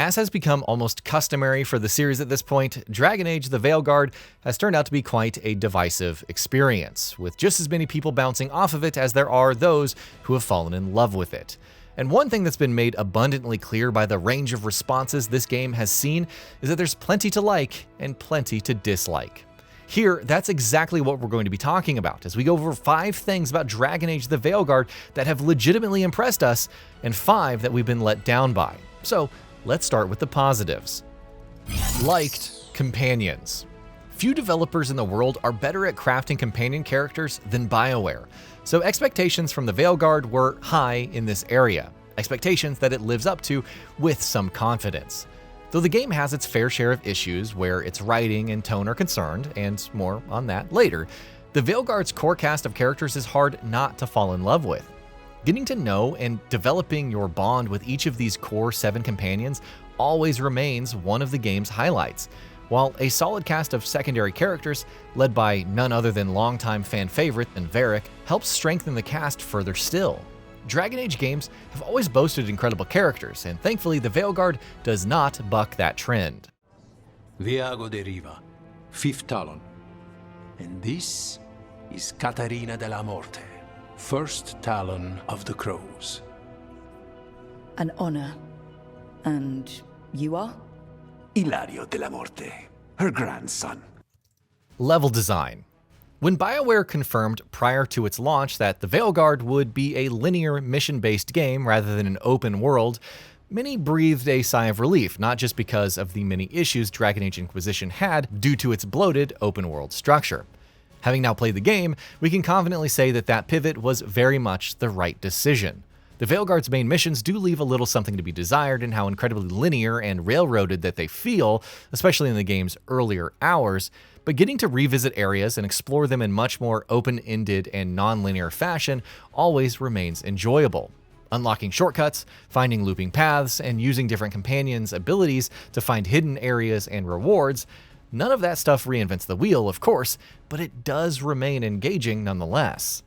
As has become almost customary for the series at this point, Dragon Age: The Veilguard has turned out to be quite a divisive experience, with just as many people bouncing off of it as there are those who have fallen in love with it. And one thing that's been made abundantly clear by the range of responses this game has seen is that there's plenty to like and plenty to dislike. Here, that's exactly what we're going to be talking about as we go over 5 things about Dragon Age: The Veilguard that have legitimately impressed us, and 5 that we've been let down by. So, let's start with the positives. Liked companions. Few developers in the world are better at crafting companion characters than BioWare, so expectations from the Veilguard were high in this area, expectations that it lives up to with some confidence. Though the game has its fair share of issues where its writing and tone are concerned, and more on that later, the Veilguard's core cast of characters is hard not to fall in love with. Getting to know and developing your bond with each of these core 7 companions always remains one of the game's highlights, while a solid cast of secondary characters, led by none other than longtime fan favorite Varric, helps strengthen the cast further still. Dragon Age games have always boasted incredible characters, and thankfully the Veilguard does not buck that trend. Viago deriva, 5th Talon. And this is Catarina della Morte, 1st Talon of the Crows. An honor. And you are? Ilario della Morte, her grandson. Level design. When BioWare confirmed prior to its launch that the Veilguard would be a linear mission-based game rather than an open world, many breathed a sigh of relief, not just because of the many issues Dragon Age Inquisition had due to its bloated open-world structure. Having now played the game, we can confidently say that that pivot was very much the right decision. The Veilguard's main missions do leave a little something to be desired in how incredibly linear and railroaded that they feel, especially in the game's earlier hours, but getting to revisit areas and explore them in much more open-ended and non-linear fashion always remains enjoyable. Unlocking shortcuts, finding looping paths, and using different companions' abilities to find hidden areas and rewards, none of that stuff reinvents the wheel, of course, but it does remain engaging nonetheless.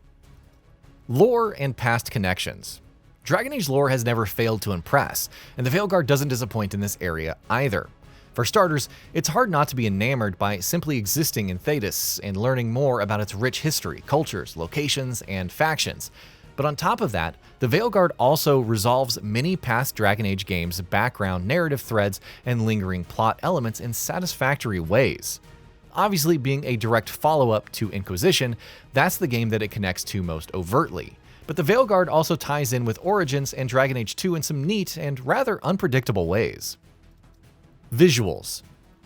Lore and past connections. Dragon Age lore has never failed to impress, and the Veilguard doesn't disappoint in this area either. For starters, it's hard not to be enamored by simply existing in Thedas and learning more about its rich history, cultures, locations, and factions. But on top of that, the Veilguard also resolves many past Dragon Age games' background narrative threads and lingering plot elements in satisfactory ways. Obviously, being a direct follow-up to Inquisition, that's the game that it connects to most overtly. But the Veilguard also ties in with Origins and Dragon Age 2 in some neat and rather unpredictable ways. Visuals.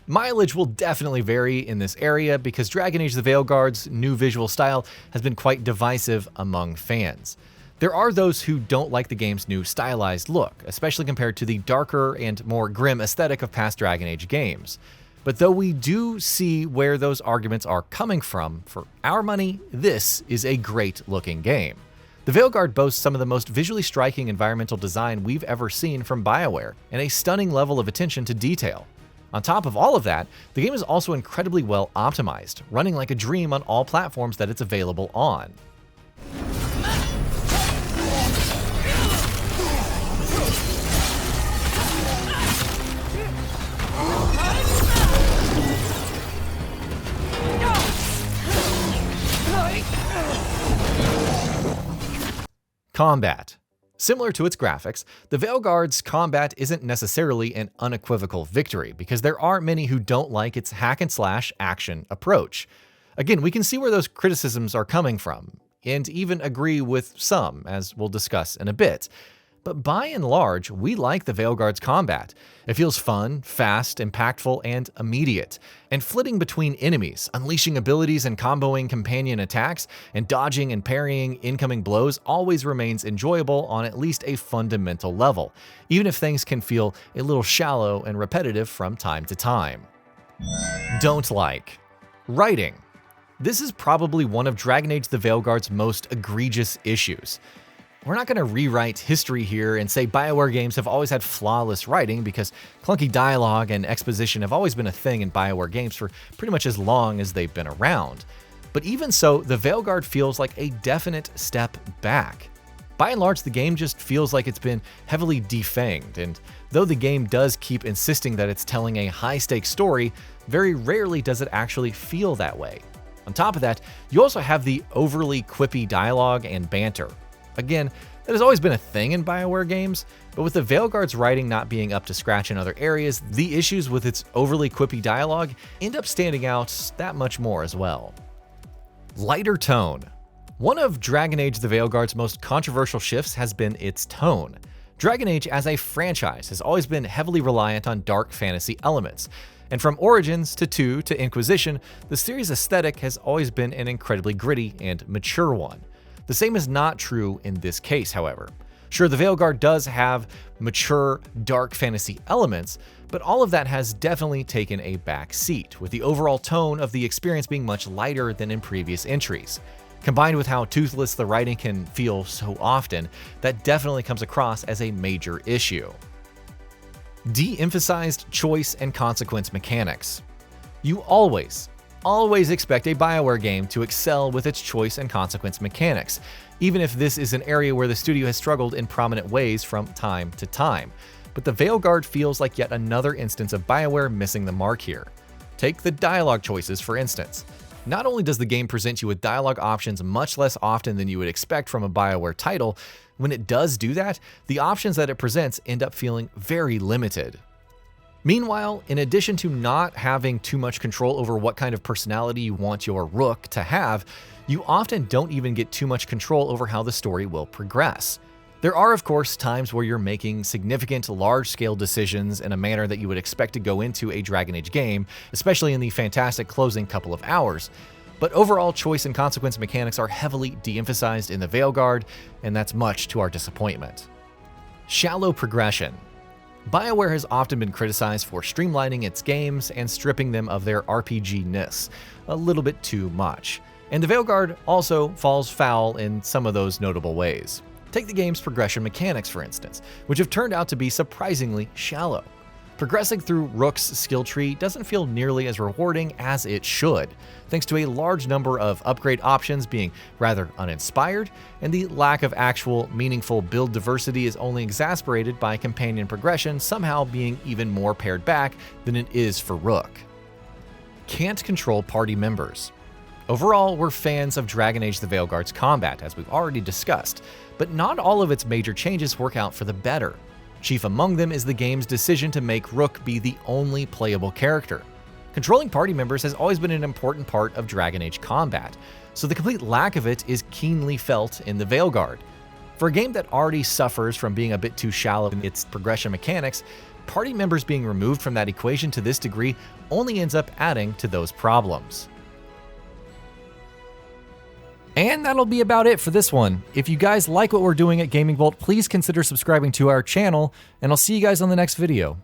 Mileage will definitely vary in this area because Dragon Age: The Veilguard's new visual style has been quite divisive among fans. There are those who don't like the game's new stylized look, especially compared to the darker and more grim aesthetic of past Dragon Age games. But though we do see where those arguments are coming from, for our money, this is a great looking game. The Veilguard boasts some of the most visually striking environmental design we've ever seen from BioWare, and a stunning level of attention to detail. On top of all of that, the game is also incredibly well optimized, running like a dream on all platforms that it's available on. Combat. Similar to its graphics, the Veilguard's combat isn't necessarily an unequivocal victory, because there are many who don't like its hack-and-slash action approach. Again, we can see where those criticisms are coming from, and even agree with some, as we'll discuss in a bit. But by and large, we like the Veilguard's combat. It feels fun, fast, impactful, and immediate. And flitting between enemies, unleashing abilities and comboing companion attacks, and dodging and parrying incoming blows always remains enjoyable on at least a fundamental level, even if things can feel a little shallow and repetitive from time to time. Don't like. Writing. This is probably one of Dragon Age: The Veilguard's most egregious issues. We're not going to rewrite history here and say BioWare games have always had flawless writing, because clunky dialogue and exposition have always been a thing in BioWare games for pretty much as long as they've been around. But even so, the Veilguard feels like a definite step back. By and large, the game just feels like it's been heavily defanged, and though the game does keep insisting that it's telling a high-stakes story, very rarely does it actually feel that way. On top of that, you also have the overly quippy dialogue and banter. Again, that has always been a thing in BioWare games, but with the Veilguard's writing not being up to scratch in other areas, the issues with its overly quippy dialogue end up standing out that much more as well. Lighter tone. One of Dragon Age the Veilguard's most controversial shifts has been its tone. Dragon Age as a franchise has always been heavily reliant on dark fantasy elements, and from Origins to 2 to Inquisition, the series' aesthetic has always been an incredibly gritty and mature one. The same is not true in this case, however. Sure, the Veilguard does have mature, dark fantasy elements, but all of that has definitely taken a back seat, with the overall tone of the experience being much lighter than in previous entries. Combined with how toothless the writing can feel so often, that definitely comes across as a major issue. De-emphasized choice and consequence mechanics. You always expect a BioWare game to excel with its choice and consequence mechanics, even if this is an area where the studio has struggled in prominent ways from time to time. But the Veilguard feels like yet another instance of BioWare missing the mark here. Take the dialogue choices, for instance. Not only does the game present you with dialogue options much less often than you would expect from a BioWare title, when it does do that, the options that it presents end up feeling very limited. Meanwhile, in addition to not having too much control over what kind of personality you want your Rook to have, you often don't even get too much control over how the story will progress. There are, of course, times where you're making significant, large-scale decisions in a manner that you would expect to go into a Dragon Age game, especially in the fantastic closing couple of hours. But overall, choice and consequence mechanics are heavily de-emphasized in the Veilguard, and that's much to our disappointment. Shallow progression. BioWare has often been criticized for streamlining its games and stripping them of their RPG-ness a little bit too much. And the Veilguard also falls foul in some of those notable ways. Take the game's progression mechanics, for instance, which have turned out to be surprisingly shallow. Progressing through Rook's skill tree doesn't feel nearly as rewarding as it should, thanks to a large number of upgrade options being rather uninspired, and the lack of actual meaningful build diversity is only exacerbated by companion progression somehow being even more pared back than it is for Rook. Can't control party members. Overall, we're fans of Dragon Age the Veilguard's combat, as we've already discussed, but not all of its major changes work out for the better. Chief among them is the game's decision to make Rook be the only playable character. Controlling party members has always been an important part of Dragon Age combat, so the complete lack of it is keenly felt in the Veilguard. For a game that already suffers from being a bit too shallow in its progression mechanics, party members being removed from that equation to this degree only ends up adding to those problems. And that'll be about it for this one. If you guys like what we're doing at Gaming Bolt, please consider subscribing to our channel, and I'll see you guys on the next video.